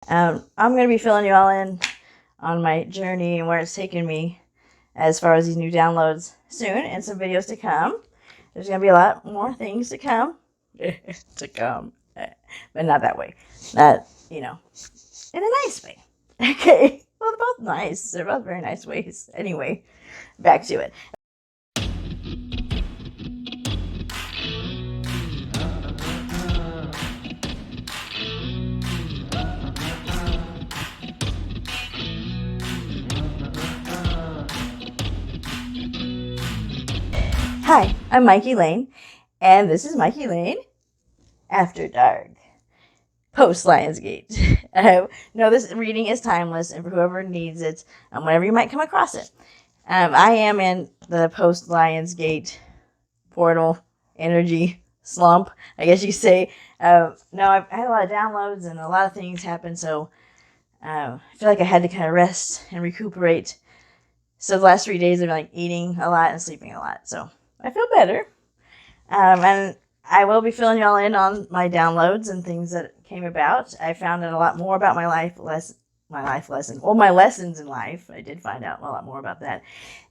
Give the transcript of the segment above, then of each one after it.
I'm going to be filling you all in on my journey and where it's taken me as far as these new downloads soon, and some videos to come. There's going to be a lot more things to come. To come. But not that way. Not, in a nice way. Okay. Well, they're both nice. They're both very nice ways. Anyway, back to it. Hi, I'm Mikey Lane, and this is Mikey Lane After Dark, post Lionsgate. No, this reading is timeless, and for whoever needs it, whenever you might come across it. I am in the post Lionsgate portal energy slump, I guess you could say. No, I've had a lot of downloads and a lot of things happen, so I feel like I had to kind of rest and recuperate. So the last 3 days I've been eating a lot and sleeping a lot, so I feel better. And I will be filling y'all in on my downloads and things that came about. I found out a lot more about my lessons in life. I did find out a lot more about that.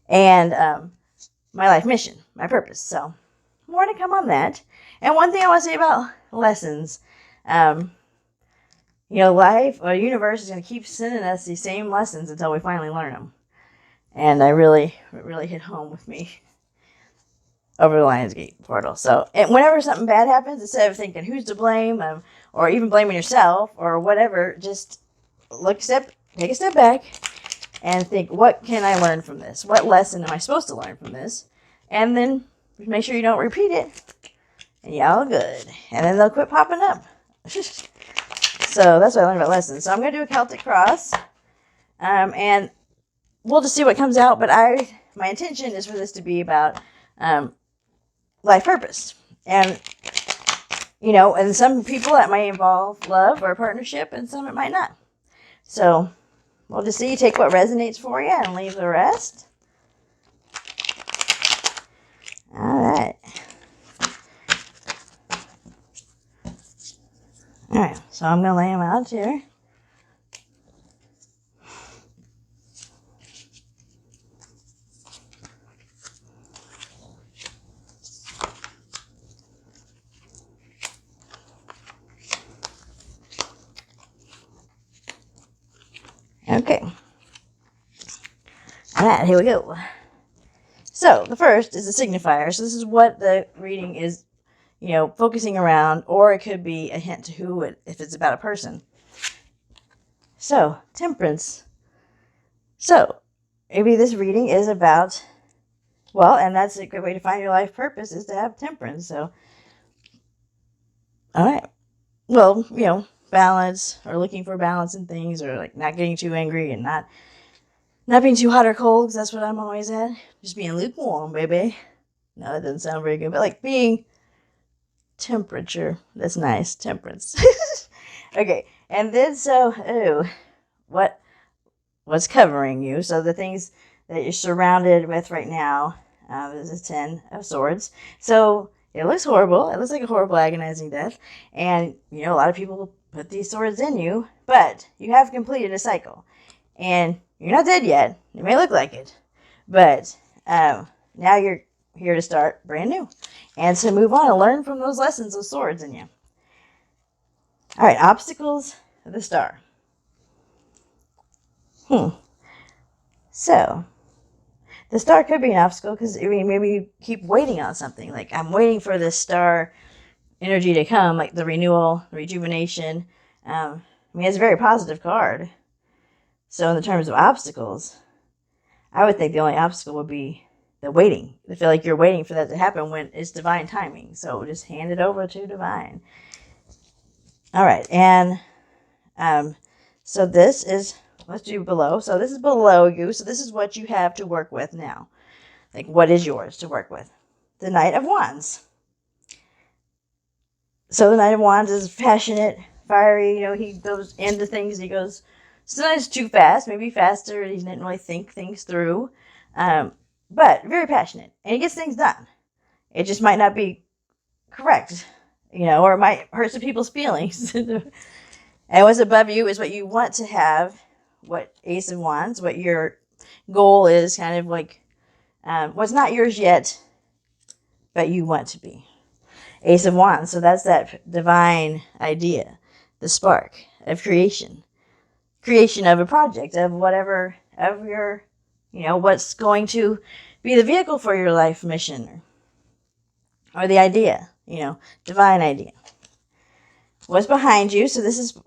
And my life mission, my purpose. So more to come on that. And one thing I want to say about lessons, life or universe is going to keep sending us these same lessons until we finally learn them. And it really hit home with me over the Lionsgate portal. So whenever something bad happens, instead of thinking who's to blame, or even blaming yourself or whatever, just take a step back and think, what can I learn from this? What lesson am I supposed to learn from this? And then make sure you don't repeat it. And y'all good. And then they'll quit popping up. So that's what I learned about lessons. So I'm going to do a Celtic cross. And we'll just see what comes out. But my intention is for this to be about life purpose. And, and some people that might involve love or partnership, and some it might not. So we'll just see. Take what resonates for you and leave the rest. All right. All right. So I'm going to lay them out here. Okay. All right, here we go. So the first is a signifier. So this is what the reading is, focusing around, or it could be a hint to if it's about a person. So, Temperance. So, maybe this reading is about, and that's a great way to find your life purpose, is to have temperance. So, all right. Well, balance, or looking for balance in things, or not getting too angry and not being too hot or cold, because that's what I'm always at. Just being lukewarm, baby. No, that doesn't sound very good, but being temperature. That's nice. Temperance. Okay. And then what's covering you? So the things that you're surrounded with right now, is a 10 of Swords. So it looks horrible. It looks like a horrible, agonizing death. And, a lot of people put these swords in you, but you have completed a cycle. And you're not dead yet. You may look like it. But now you're here to start brand new. And to move on and learn from those lessons of swords in you. All right, obstacles of the star. So, the star could be an obstacle because, maybe you keep waiting on something. I'm waiting for this star energy to come, like the renewal, rejuvenation. It's a very positive card. So in the terms of obstacles, I would think the only obstacle would be the waiting. I feel like you're waiting for that to happen when it's divine timing. So just hand it over to divine. All right. And so this is, let's do below. So this is below you. So this is what you have to work with now. What is yours to work with? The Knight of Wands. So the Knight of Wands is passionate, fiery. He goes into things. He goes sometimes too fast, maybe faster. He didn't really think things through. But very passionate. And he gets things done. It just might not be correct, or it might hurt some people's feelings. And what's above you is what you want to have, what Ace of Wands, what your goal is, kind of like what's not yours yet, but you want to be. Ace of Wands, so that's that divine idea, the spark of creation. Creation of a project, of whatever, of your, what's going to be the vehicle for your life mission, or the idea, divine idea. What's behind you, so this is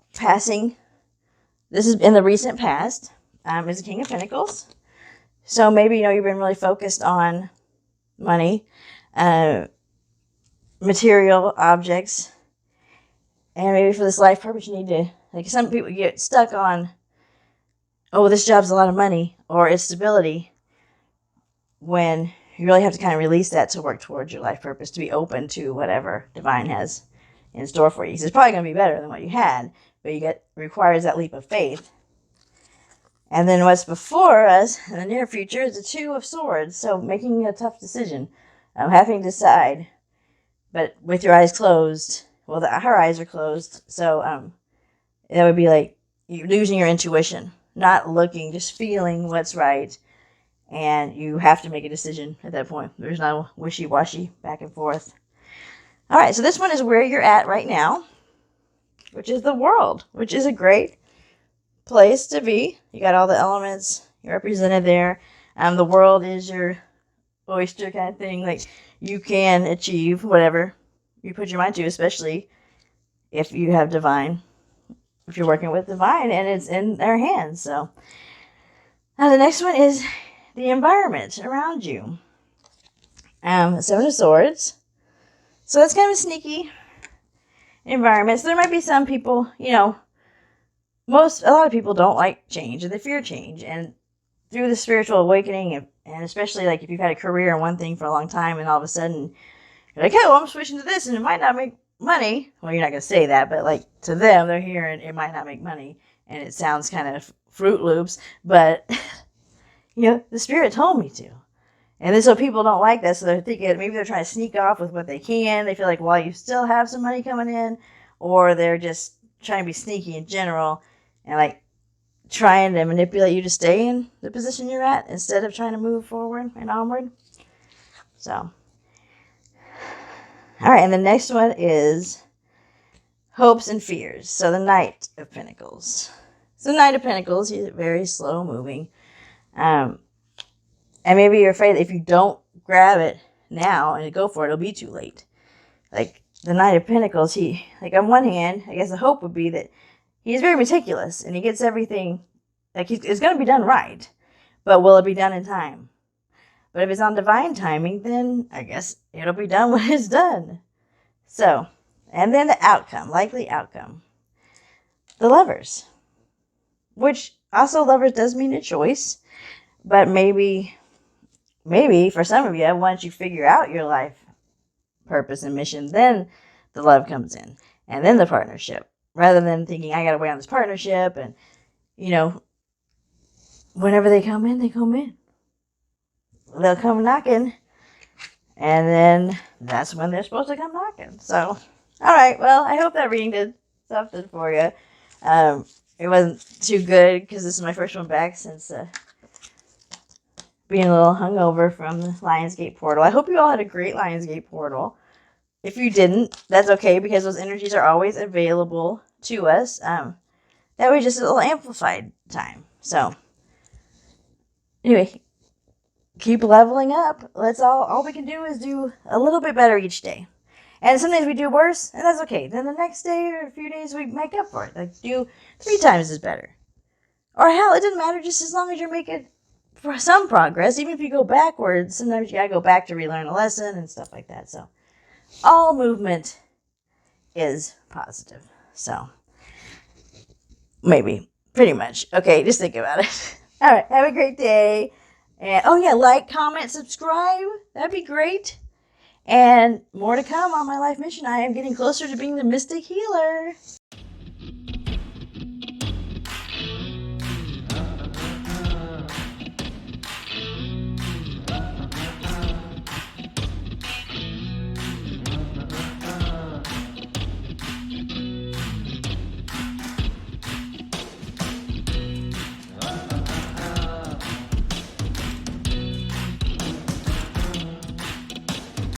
in the recent past, is the King of Pentacles. So maybe, you've been really focused on money, material objects, and maybe for this life purpose you need to, like some people get stuck on, oh, this job's a lot of money, or it's stability, when you really have to kind of release that to work towards your life purpose, to be open to whatever divine has in store for you. Because it's probably going to be better than what you had, but requires that leap of faith. And then what's before us in the near future is the Two of Swords. So making a tough decision, having to decide, but with your eyes closed. Well, her eyes are closed, so that would be like you losing your intuition, not looking, just feeling what's right, and you have to make a decision at that point. There's no wishy-washy back and forth. All right, so this one is where you're at right now, which is the World, which is a great place to be. You got all the elements, you're represented there. The World is your oyster kind of thing. Like, you can achieve whatever you put your mind to, especially if you have divine, if you're working with divine and it's in their hands. So now the next one is the environment around you. Seven of Swords. So that's kind of a sneaky environment. So there might be some people, a lot of people don't like change, or they fear change. And through the spiritual awakening, and especially like if you've had a career in one thing for a long time and all of a sudden you're like, oh, I'm switching to this and it might not make money. Well, you're not going to say that, but like to them, they're hearing it might not make money. And it sounds kind of Fruit Loops, but the Spirit told me to. And then so people don't like that. So they're thinking maybe they're trying to sneak off with what they can. They feel like, well, you still have some money coming in, or they're just trying to be sneaky in general and like trying to manipulate you to stay in the position you're at instead of trying to move forward and onward. So, all right, and the next one is hopes and fears. So the Knight of Pentacles. So the Knight of Pentacles, he's very slow moving. And maybe you're afraid that if you don't grab it now and go for it, it'll be too late. Like the Knight of Pentacles, he, like on one hand, I guess the hope would be that he's very meticulous and he gets everything, like it's going to be done right. But will it be done in time? But if it's on divine timing, then I guess it'll be done when it's done. So, and then the outcome, likely outcome. The Lovers. Which also Lovers does mean a choice. But maybe for some of you, once you figure out your life purpose and mission, then the love comes in. And then the partnership. Rather than thinking, I got to wait on this partnership. And, whenever they come in, they come in. They'll come knocking. And then that's when they're supposed to come knocking. So, all right. Well, I hope that reading did something for you. It wasn't too good because this is my first one back since being a little hungover from the Lionsgate portal. I hope you all had a great Lionsgate portal. If you didn't, that's okay because those energies are always available to us. That was just a little amplified time. So, anyway, keep leveling up. Let's all we can do is do a little bit better each day. And some days we do worse, and that's okay. Then the next day or a few days we make up for it. Like do 3 times as better. Or hell, it doesn't matter just as long as you're making for some progress. Even if you go backwards, sometimes you gotta go back to relearn a lesson and stuff like that. So all movement is positive. So maybe, pretty much. Okay, just think about it. All right, have a great day. And oh yeah, like, comment, subscribe. That'd be great. And more to come on my life mission. I am getting closer to being the Mystic Healer.